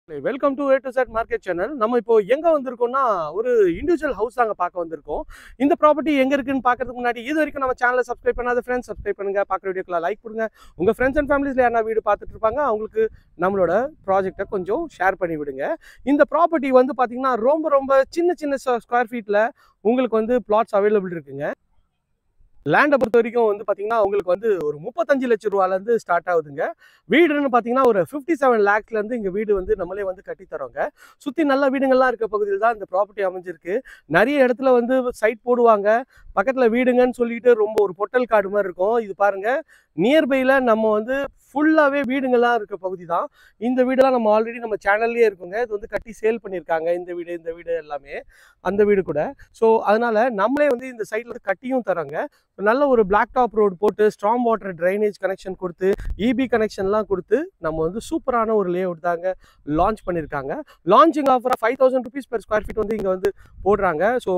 Welcome to A to Z market channel. நம்ம இப்போ எங்க வந்திருக்கோம்னா, ஒரு இண்டிவிஜுவல் ஹவுஸ் தாங்க பார்க்க வந்திருக்கோம். இந்த ப்ராப்பர்ட்டி எங்க இருக்குன்னு பார்க்கறதுக்கு முன்னாடி, இது வரைக்கும் நம்ம சேனலை சப்ஸ்கிரைப் பண்ணாத ஃப்ரெண்ட்ஸ் சப்ஸ்கிரைப் பண்ணுங்க. பார்க்குற வீடியோக்குள்ள லைக் கொடுங்க. உங்க ஃப்ரெண்ட்ஸ் அண்ட் ஃபேமிலிஸ்ல யாரா வீடு பார்த்துட்டு இருப்பாங்க, அவங்களுக்கு நம்மளோட ப்ராஜெக்ட்டை கொஞ்சம் ஷேர் பண்ணி விடுங்க. இந்த ப்ராப்பர்ட்டி வந்து பார்த்தீங்கன்னா, ரொம்ப ரொம்ப சின்ன சின்ன ஸ்கொயர் ஃபீட்ல உங்களுக்கு வந்து பிளாட்ஸ் அவைலபிள் இருக்குங்க. லேண்டை பொறுத்த வரைக்கும் வந்து பார்த்தீங்கன்னா, உங்களுக்கு வந்து ஒரு 35 லட்சம் ரூபாயிலேருந்து ஸ்டார்ட் ஆகுதுங்க. வீடுன்னு பார்த்தீங்கன்னா, ஒரு 57 லேக்ஸ்லேருந்து இங்கே வீடு வந்து நம்மளே வந்து கட்டி தரோங்க. சுற்றி நல்ல வீடுங்கள்லாம் இருக்க பகுதியில் தான் இந்த ப்ராப்பர்ட்டி அமைஞ்சிருக்கு. நிறைய இடத்துல வந்து சைட் போடுவாங்க. பக்கத்தில் வீடுங்கன்னு சொல்லிட்டு ரொம்ப ஒரு பொட்டல் காடு மாதிரி இருக்கும். இது பாருங்க, நியர்பையில் நம்ம வந்து ஃபுல்லாகவே வீடுங்கள்லாம் இருக்க பகுதி தான். இந்த வீடெல்லாம் நம்ம ஆல்ரெடி நம்ம சேனல்லே இருக்குங்க. இது வந்து கட்டி சேல் பண்ணியிருக்காங்க. இந்த வீடு எல்லாமே அந்த வீடு கூட. ஸோ அதனால நம்மளே வந்து இந்த சைடில் வந்து கட்டியும் தரோங்க. நல்ல ஒரு பிளாக் டாப் ரோடு போட்டு ஸ்ட்ராங் வாட்டர் ட்ரைனேஜ் கனெக்ஷன் கொடுத்து இபி கனெக்ஷன்லாம் கொடுத்து நம்ம வந்து சூப்பரான ஒரு லே அவுட் தாங்க லான்ச் பண்ணியிருக்காங்க. லான்ச்சிங் ஆஃபராக 5000 ருபீஸ் பெர் ஸ்கொயர் ஃபீட் வந்து இங்கே வந்து போடுறாங்க. So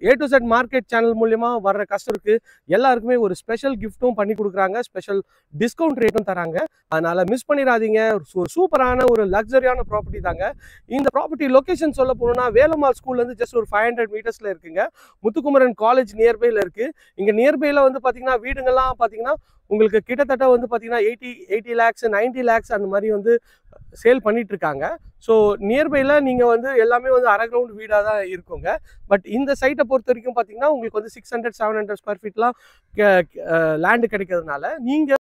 A to Z market channel மூலியமாக வர்ற கஸ்டமருக்கு எல்லாருக்குமே ஒரு ஸ்பெஷல் கிஃப்ட்டும் பண்ணி கொடுக்குறாங்க. ஸ்பெஷல் டிஸ்கவுண்ட் ரேட்டும் தராங்க. அதனால மிஸ் பண்ணிடாதீங்க. ஒரு சூப்பரான ஒரு லக்ஸரியான ப்ராப்பர்ட்டி தாங்க. இந்த ப்ராப்பர்ட்டி லொகேஷன் சொல்ல போனோம்னா, வேலம்மாள் ஸ்கூல்லேருந்து ஜஸ்ட் ஒரு 500 மீட்டர்ஸில் இருக்குங்க. முத்துக்குமரன் காலேஜ் நியர்பையில் இருக்குது. இங்கே நியர்பையில் வந்து பார்த்தீங்கன்னா, வீடுங்கள்லாம் பார்த்தீங்கன்னா உங்களுக்கு கிட்டத்தட்ட வந்து பார்த்தீங்கன்னா 80 லேக்ஸ் 90 லேக்ஸ் அந்த மாதிரி வந்து சேல் பண்ணிட்டு இருக்காங்க. ஸோ நியர்பையில் நீங்கள் வந்து எல்லாமே வந்து அரை கிரவுண்ட் வீடாக தான் இருக்குங்க. பட் இந்த சைட்டை பொறுத்த வரைக்கும் பார்த்தீங்கன்னா, உங்களுக்கு வந்து 600 700 ஸ்கொயர் ஃபீட்லாம் லேண்டு கிடைக்கிறதுனால நீங்கள்